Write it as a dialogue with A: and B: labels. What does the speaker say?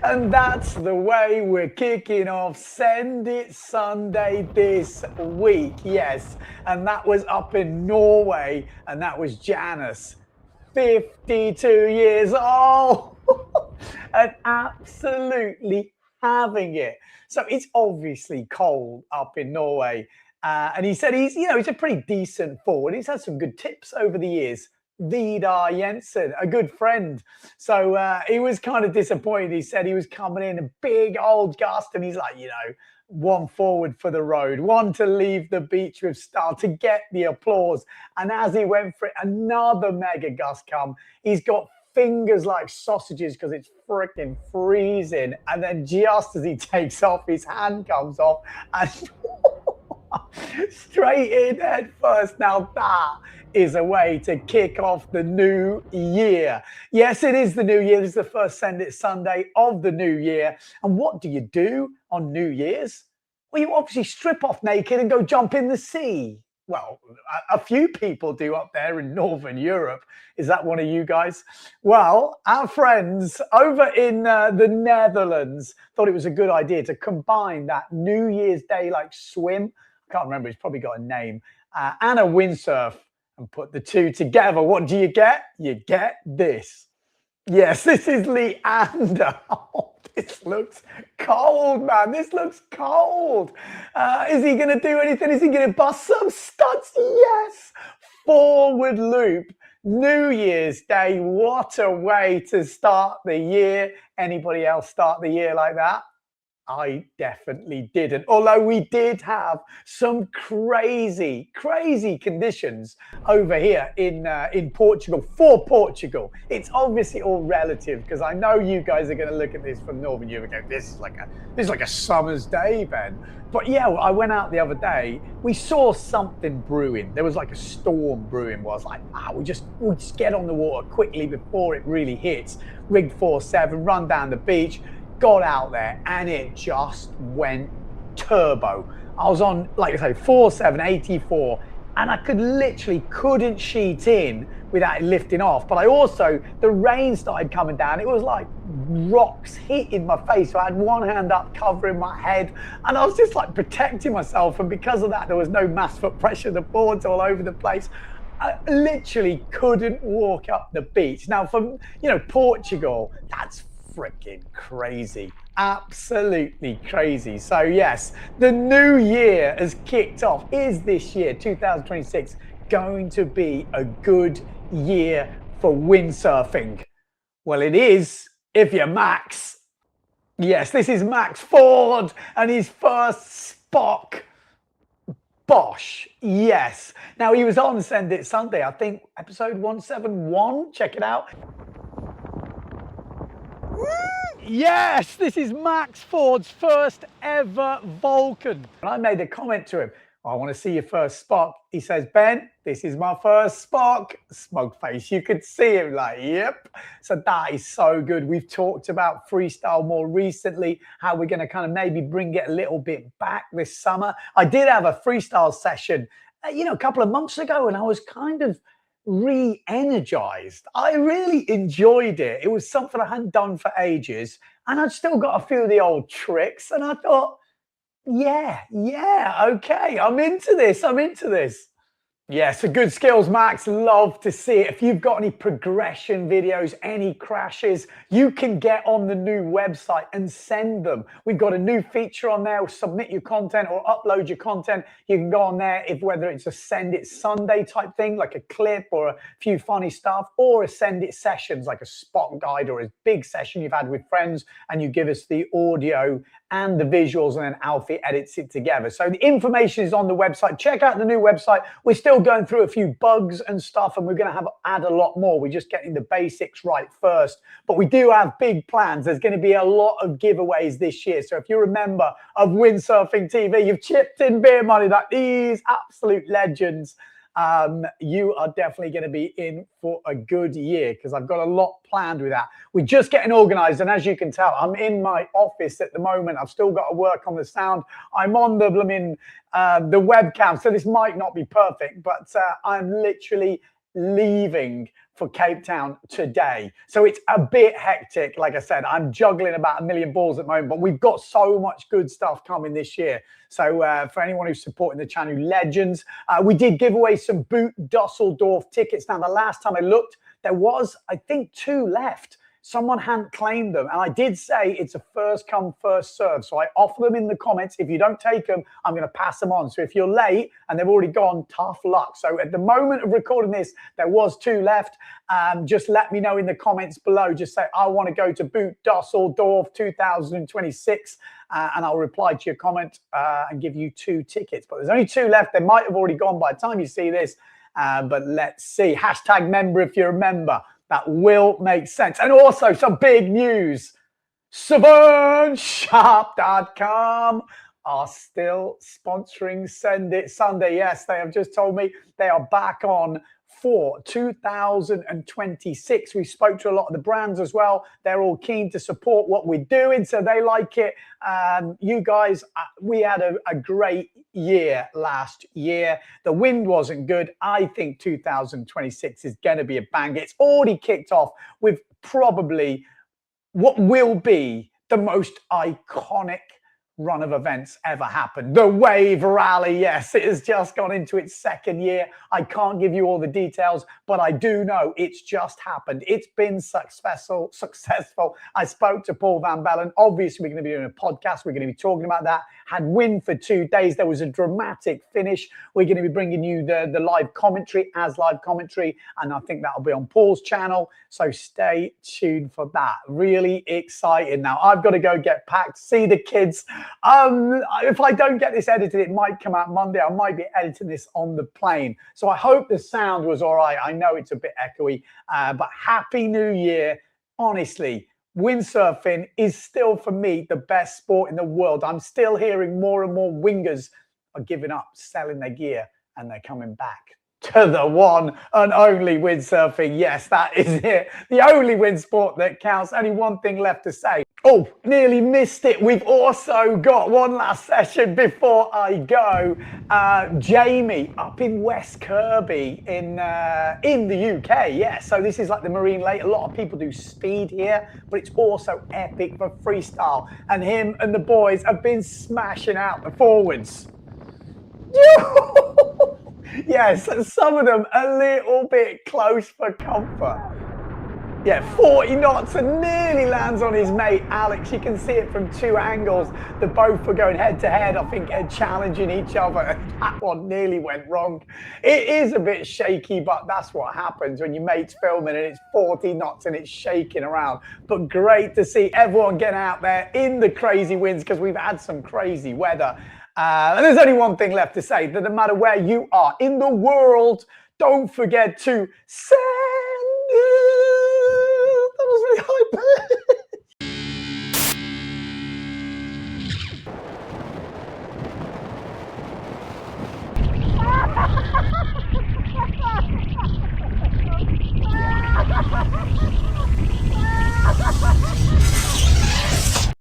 A: And that's the way we're kicking off Send It Sunday this week. Yes, and that was up in Norway, and that was Janice, 52 years old, and absolutely having it. So it's obviously cold up in Norway. And he said he's a pretty decent forward. He's had some good tips over the years. Vidar Jensen, a good friend. So he was kind of disappointed. He said he was coming in a big old gust, and he's like, one forward for the road, one to leave the beach with style, to get the applause. And as he went for it, another mega gust come. He's got fingers like sausages because it's freaking freezing. And then just as he takes off, his hand comes off and straight in head first. Now that is a way to kick off the new year. Yes, it is the new year. This is the first Send It Sunday of the new year. And what do you do on New Year's? Well, you obviously strip off naked and go jump in the sea. Well, a few people do up there in Northern Europe. Is that one of you guys? Well, our friends over in the Netherlands thought it was a good idea to combine that New Year's Day like swim. I can't remember. It's probably got a name. And a windsurf, and put the two together. What do you get? You get this. Yes, this is Leander. Oh, this looks cold, man. This looks cold. Is he going to do anything? Is he going to bust some stunts? Yes. Forward loop. New Year's Day. What a way to start the year. Anybody else start the year like that? I definitely didn't. Although we did have some crazy conditions over here in Portugal, for Portugal. It's obviously all relative, because I know you guys are going to look at this from Northern Europe and go, this is like a summer's day, Ben. But yeah, I went out the other day. We saw something brewing. There was like a storm brewing. Where I was like, we'll just get on the water quickly before it really hits. Rigged 4-7, run down the beach. Got out there and it just went turbo. I was on, like I say, 4-7, 84, and I couldn't sheet in without it lifting off. But the rain started coming down. It was like rocks hitting my face. So I had one hand up covering my head, and I was just like protecting myself. And because of that, there was no mass foot pressure. The boards all over the place. I literally couldn't walk up the beach. Now, from Portugal, that's freaking crazy, absolutely crazy. So yes, the new year has kicked off. Is this year 2026 going to be a good year for windsurfing? Well, it is if you're Max. Yes, this is Max Ford and his first Spock. Bosh. Yes. Now, he was on Send It Sunday, I think episode 171. Check it out. Yes, this is Max Ford's first ever Vulcan. And I made a comment to him. I want to see your first Spock. He says, Ben, this is my first Spock. Smug face. You could see him like, yep. So that is so good. We've talked about freestyle more recently, how we're going to kind of maybe bring it a little bit back this summer. I did have a freestyle session, a couple of months ago, and I was kind of re-energized. I really enjoyed it. It was something I hadn't done for ages, and I'd still got a few of the old tricks, and I thought, yeah, okay, I'm into this. Yes, so good skills, Max. Love to see it. If you've got any progression videos, any crashes, you can get on the new website and send them. We've got a new feature on there. Submit your content or upload your content. You can go on there, whether it's a Send It Sunday type thing, like a clip or a few funny stuff, or a Send It Sessions, like a spot guide or a big session you've had with friends, and you give us the audio and the visuals, and then Alfie edits it together. So the information is on the website. Check out the new website. We're still going through a few bugs and stuff, and we're going to add a lot more. We're just getting the basics right first, but we do have big plans. There's going to be a lot of giveaways this year. So if you're a member of Windsurfing.TV, you've chipped in beer money like these absolute legends, you are definitely going to be in for a good year, because I've got a lot planned with that. We're just getting organized, and as you can tell, I'm in my office at the moment. I've still got to work on the sound. I'm on the webcam, so this might not be perfect, but I'm literally leaving for Cape Town today. So it's a bit hectic. Like I said, I'm juggling about a million balls at the moment, but we've got so much good stuff coming this year. So for anyone who's supporting the channel, legends, we did give away some Boot Dusseldorf tickets. Now, the last time I looked, there was, I think, 2 left. Someone hadn't claimed them. And I did say it's a first come, first serve. So I offer them in the comments. If you don't take them, I'm going to pass them on. So if you're late and they've already gone, tough luck. So at the moment of recording this, there was 2 left. Just let me know in the comments below. Just say, I want to go to Boot Dusseldorf 2026. And I'll reply to your comment and give you 2 tickets. But there's only 2 left. They might have already gone by the time you see this. But let's see. Hashtag member if you're a member. That will make sense. And also some big news. SavantShop.com are still sponsoring Send It Sunday. Yes, they have just told me they are back on for 2026. We spoke to a lot of the brands as well. They're all keen to support what we're doing, so they like it. You guys, we had a great year last year. The wind wasn't good. I think 2026 is going to be a bang. It's already kicked off with probably what will be the most iconic run of events ever happened. The Wave Rally, yes, it has just gone into its 2nd year. I can't give you all the details, but I do know it's just happened. It's been successful. I spoke to Paul Van Bellen. Obviously, we're going to be doing a podcast. We're going to be talking about that. Had wind for 2 days. There was a dramatic finish. We're going to be bringing you the live commentary as live commentary, and I think that'll be on Paul's channel. So stay tuned for that. Really excited. Now, I've got to go get packed, see the kids. If I don't get this edited, it might come out Monday. I might be editing this on the plane. So I hope the sound was all right. I know it's a bit echoey, but Happy New Year. Honestly, windsurfing is still, for me, the best sport in the world. I'm still hearing more and more wingers are giving up, selling their gear, and they're coming back to the one and only windsurfing. Yes, that is it. The only wind sport that counts. Only one thing left to say. Oh, nearly missed it. We've also got one last session before I go. Jamie up in West Kirby in the UK. Yeah, so this is like the Marine Lake. A lot of people do speed here, but it's also epic for freestyle. And him and the boys have been smashing out the forwards. Yes, some of them a little bit close for comfort. Yeah, 40 knots and nearly lands on his mate, Alex. You can see it from 2 angles. The both were going head to head, I think, challenging each other. That one nearly went wrong. It is a bit shaky, but that's what happens when your mate's filming and it's 40 knots and it's shaking around. But great to see everyone get out there in the crazy winds, because we've had some crazy weather. And there's only one thing left to say, that no matter where you are in the world, don't forget to say